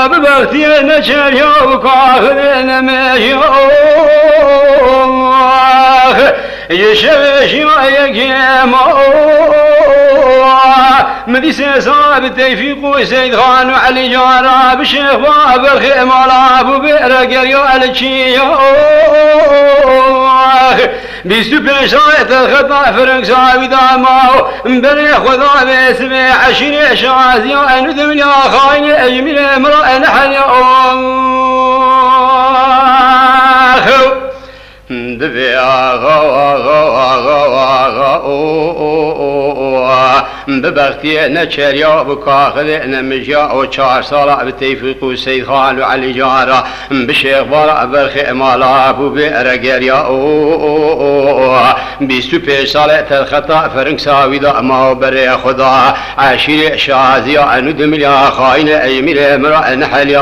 ببختي نشر يوك آخرين ميوك يشوش يكيمو مديسة صاب تيفيق وسيد خان وعلي جارة بشيخ باب الخيمة أبو بئر قريو الشيوخ بيستو بيشايت الخطا فرنك صابي داماو مبري خذا باسمي عشري شازي أنو ذمني خاين أجمل امرأة نحن ببختي نشريا بكاخذ نمجا وشار صلاة بتيفيق وسيد خان وعلي جارة بشيخ براء برخي مالا أبو بئر قريا بيستو بيش صلاة الخطأ فرنك ساوي دأما وبري خدا عشيري شازيا أنو دمليا خاين أيمير امرأة نحل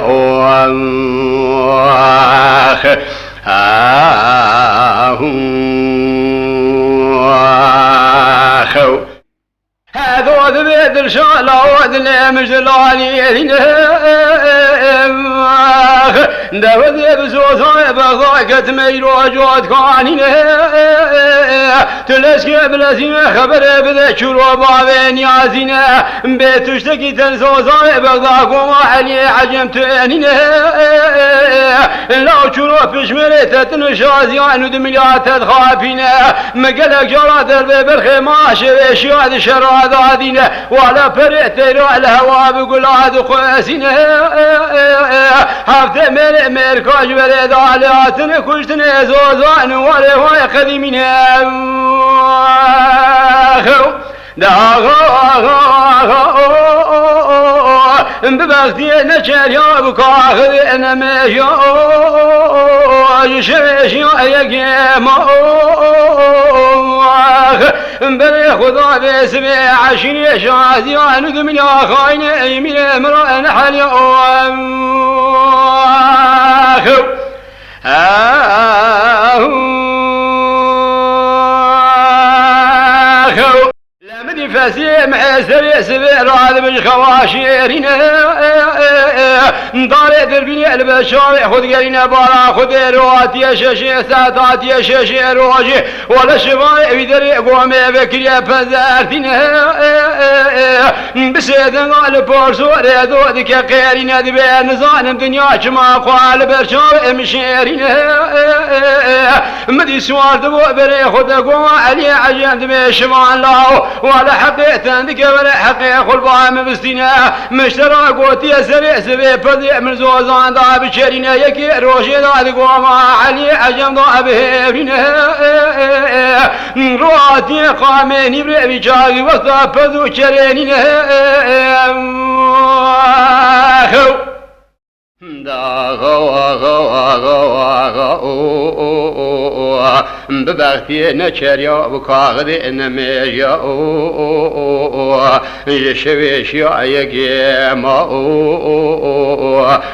هذا ذبيت الشالة ودلي مجلالي داودي بزوزاي بغضاك تميل وجود كانين تلسكي بلسين خبر بذكر وبابين يازين بيتشتكي تنزوزاي بغضاك وما علي عجمتين لو شروع بشمري تتنشازيان ودمليات تدخافين مقلق جراد البيب الخماش بشياد شرادادين ولا فريت له الهوا بقول هذا قاسين هفت مركاج بريد علياتن كشتن زوزان ولا هو قديمين ببختي نشر يابك آخذ أنا ميشو شويش يقيم بري خذا باسمي عشري شازيان ذمني خاين أيمين امرأة نحل لمدي فسيم حسري سبير هذا مش خواشيرين داري دربيني البشاري خذ قرينا بارا خذ رواتي شاشي ساتاتي شاشي روجي ولا شباي بدري قومي بكري بزارتين بسيدن قال بورسو ريدو ديك قيرين دبي نزان دنيا كما قال برشاوي مشيرين مدي سوار دبو بري خذ قوم علي عجان دبي شمان لاو ولا حقيقة ديك ولا حقيقة خلبا مبستينا مشترى قوتي سري سبي بدي من زوزان دا بشرينا يكي روشي دا قوما علي عجم دا بهبرينا رواتي قاميني بري بشاقي وقتا بدو شرينينا ببختي نشريا بكاغذ نميجا يشويش يقيما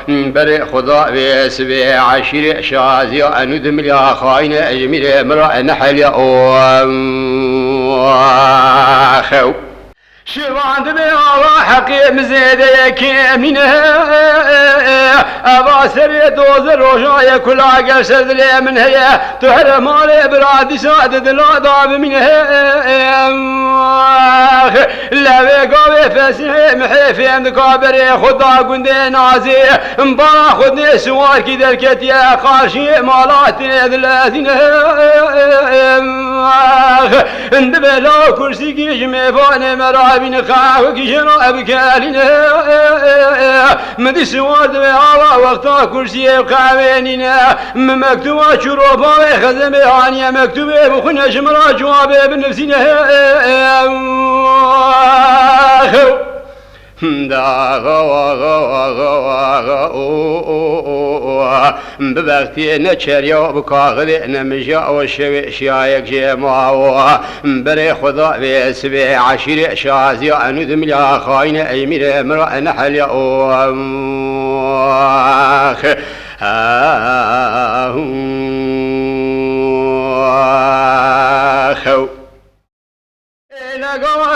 بري خدا بيسبي عشري شازي أنو دمليا خاين أجمير امرأة نحل خو شوان دبي الله حقي مزيدة كامين أبا سري دوز الرجايا كلها قرسد لي من هي تحرم علي برادي سادد لا ضاب منها لا بيقوي فسيح محيفي مكابري خدا قندي نازي مبارا خدني سوار كدر كتيا قاشي مالاتي ذلاتين اندبي لا كرسي كيش ميفاني مرابين خاوك شنو أبكالين مدي سوار دبي على وقتا كرسي بقاوينينا مكتوبة شروبا وخزمي هانيا مكتوبة بخنا شمرا جوابي بنفسينا ببختي نشريا بكاغذ نمجا وشوي شايك جماعة بري خدا بيسبي عشير شازي أنو دمليا خاين أيمير امرأة نحل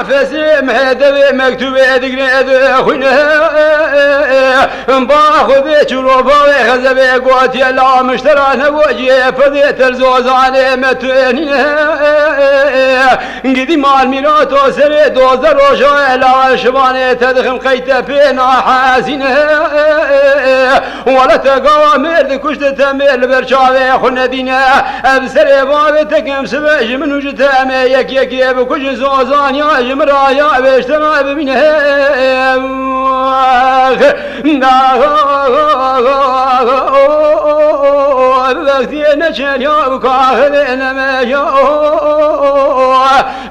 فسيم هدبي مكتوب ذكر خوينا باخذ شروبه خزبي قوتي لا مشترى نبوجي فدي ترزوز على متنين قدي مال ميلاتو سري دوزر وشو لا شباني تدخل قيت فينا حاسين ولا تقوى مرد كشت تميل برشاوي خونا دينا ابسري بابي تكم سبج من وجتامي يك بكش زوزان يا جمرايا بيشترى بمنه بغتي نشل يا بكاهل انما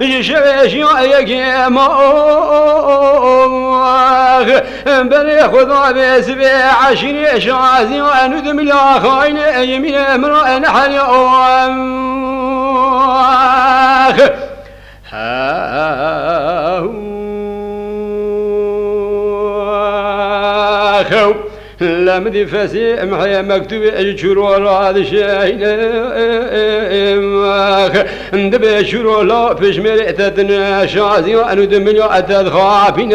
يشويش يا يكيما بني خذا بسبي عشري شازي وندم يا خاين يمين امرأ نحل يا لم دي فسي محيا مكتوب شرور هذا شاين ندب شرور لا فيش مريتنا شازي وانو دمليو اتد خافين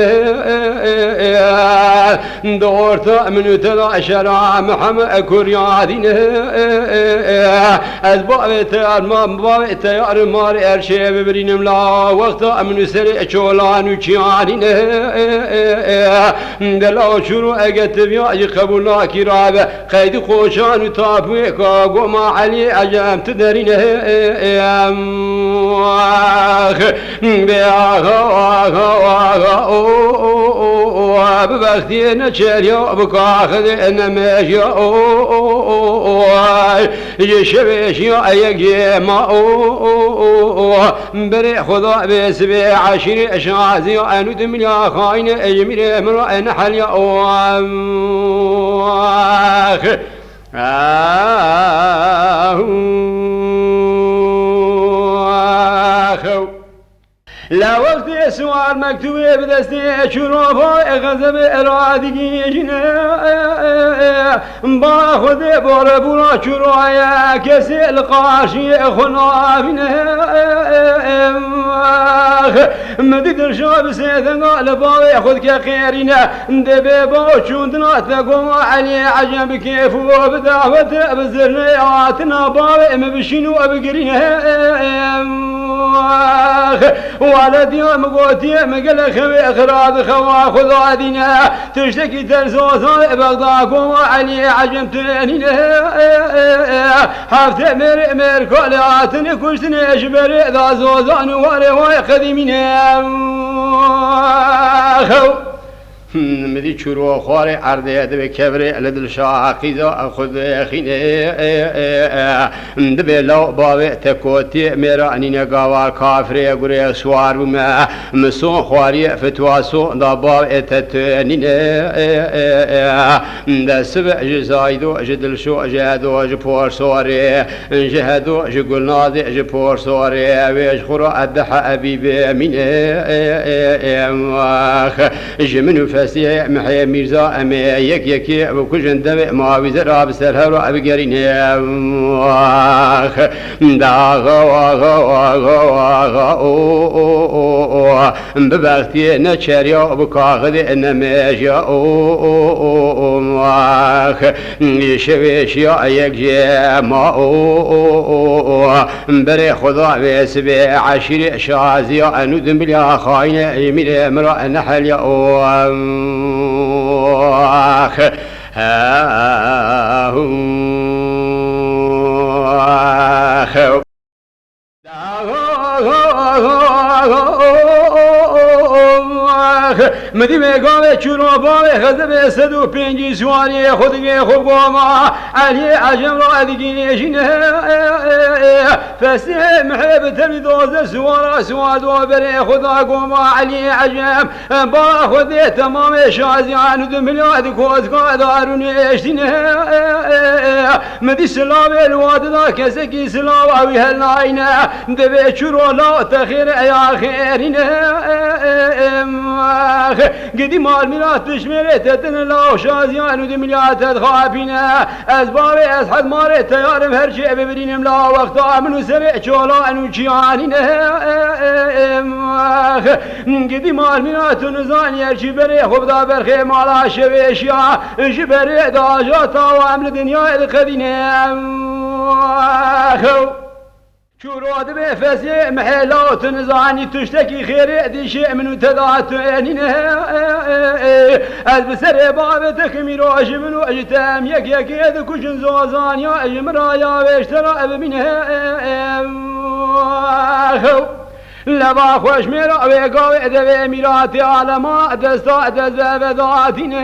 دورت من تلا شرع محمد كوريادين ازبابت المبابت يار مار ارشي ببرينم لا وقت من سري شولان وشيانين دلا شرو اجت بيا قبول كرابة قيد خوشان وطابوك وقوم علي عجام تدرين ببختي نشر يوبك اخذ انما يشبش يقيما بري خضاء بسبي عشري اشعازي انو دمليا خاين اجمري امرأ نحل لا وقت سوار مكتوب بدستي شروفا غزب ارادي جنا باخذ بوربورا شرويا كسي القاشي خنافنا مدد الشاب سيدنا لبا ياخذ كخيرنا دبي بوشوندنا تقوم علي عجب كيف وبدعوة بزرنياتنا باوي مبشينو ابقرينا ولد يوم قوتي مقل خوي اخراد خوا خذ دينا تشتكي ترزوزا بغداكم علي عجمتني حفت مر كلاتني كشتني اجبر ذا زوزان وري قديمين مدي شروع خواري عرضي دبي كبري لدل شاقي ذا أخذ خيني دبي لو بابي تكوتي ميراني نقاوار كافري قري سوار بما مسون خواري فتواسو دا بابي تتنين دا سبع جزايدو جدل شو جهدو جبور سوري جهدو جقل ناضي جبور سوري ويش خرا أدح أبيبي من جمنو فسي محيا ميرزا أمي يكي وكجن دبي ما وزرا بسرهرو أبقرين ببختي نشريا بكاغذ إنماجيا يشويش يا يكي ما بري خضا بسبي عشري شازيا أنو دمبليا خاين يمير امرأ نحل يا مدي مقامه شروبه خذ سدو بينجي سواني خذ خوب قوما علي عجم رادقين جنه فسمح بتلدوز سوارا سواد وبري خذ قوما علي عجم باخذ تمام شازي عن دملاد كوز قادرني اشتنه مدي سلام الواد ذاك سكي سلام اوي هالعينه دبي شرو لا تخير يا خيرنا قدي مال ميلاد تشمرت تنلا وشازيان ودمليات تخابينا أسباب أسحد مارت تيارم هرشي ببرينم لا وقت آمن سبع شولا نوشيانين قدي مال ميلاد نزان يرشي بري خب دا برخي مالا شويشيا جبري داجاتا وعمل دنيا الخدينة شورود بفسي محلات نزاني تشتكي خير دي شيء من تدعت البسر بابتك ميراج من اجتام يك يد كشن زوزان يا اجمرا يا واشترى بمنها لبا خوش میرا و گاوی دوی میراتی عالما دستا دزبه ذاتین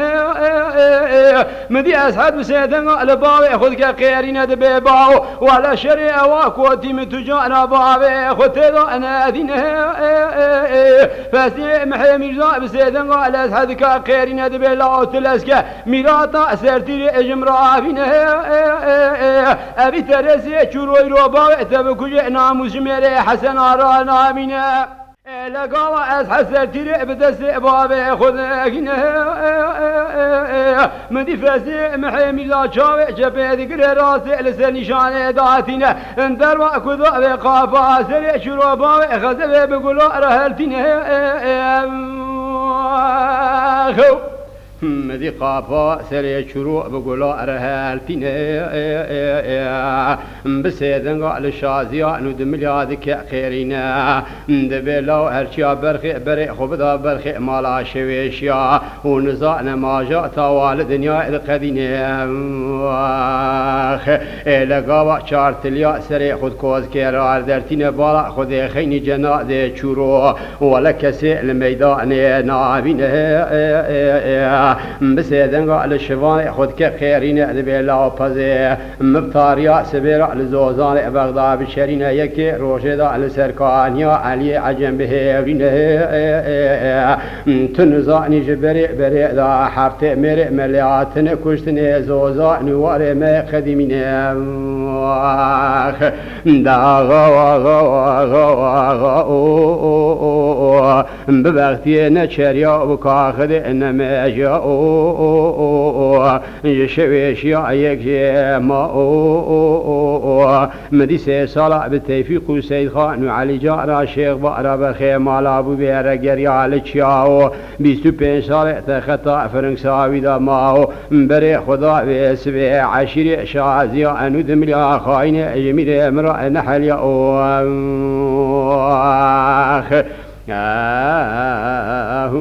مدی از حد بسیدن لباوی خود که قیرین دبی باو ولا شریع واکوتی متجانا باوی خود تدا نادین فسی محی میرزا بسیدن از حد که قیرین دبی لاوت لسکه میراتا سرتیر اجمرا آفین ابی ترسی چروی رو باوی تبکوش ناموش میره حسن آرا نامین لقوا از حسرتي بدس باب خذنا مدي فاسي محمي لا شاوي جبهه قر راسي لسان نشان داتنا اندر واكذا بقافا سري شروبا خذ بقولوا رهلتنا مدي قافا سري شروع بقولوا رهلتنا بسيدن قال الشازيا ند مليادك خيرنا دبلو هرشيا برخي بري خبدا برخي مالا شويشيا ونزعنا ما جاء طوال الدنيا القدينه لقوا شارتليا سري خد كوز كيرا درتين بالا خد خيني جنا دي چورو ولا كسي الميدان نابينه بسيدن قال الشوان خد كخيرنا دبلو بازي مبتاريا سبيرا لزوزان بغداد بشرين يكي روشدا على سركانيا علي عجم بهورينه تنزاني جبري بري دا حرت مري ملياتن كشتني زوزان واري ما قديمين دا غوا ببغتي نشريا وكاخد انما جاء يشويش يا يكي ما مدي سي صلاح بالتوفيق وسيد خان وعلي جارة شيخ بقرة بخير مال ابو بيرة قريال تشاو 25 سال تخطا فرنساوي دا ماو بري خدا بسبي عشري شازيا انو دمليا خاين جميل امرأ نحل يا اخ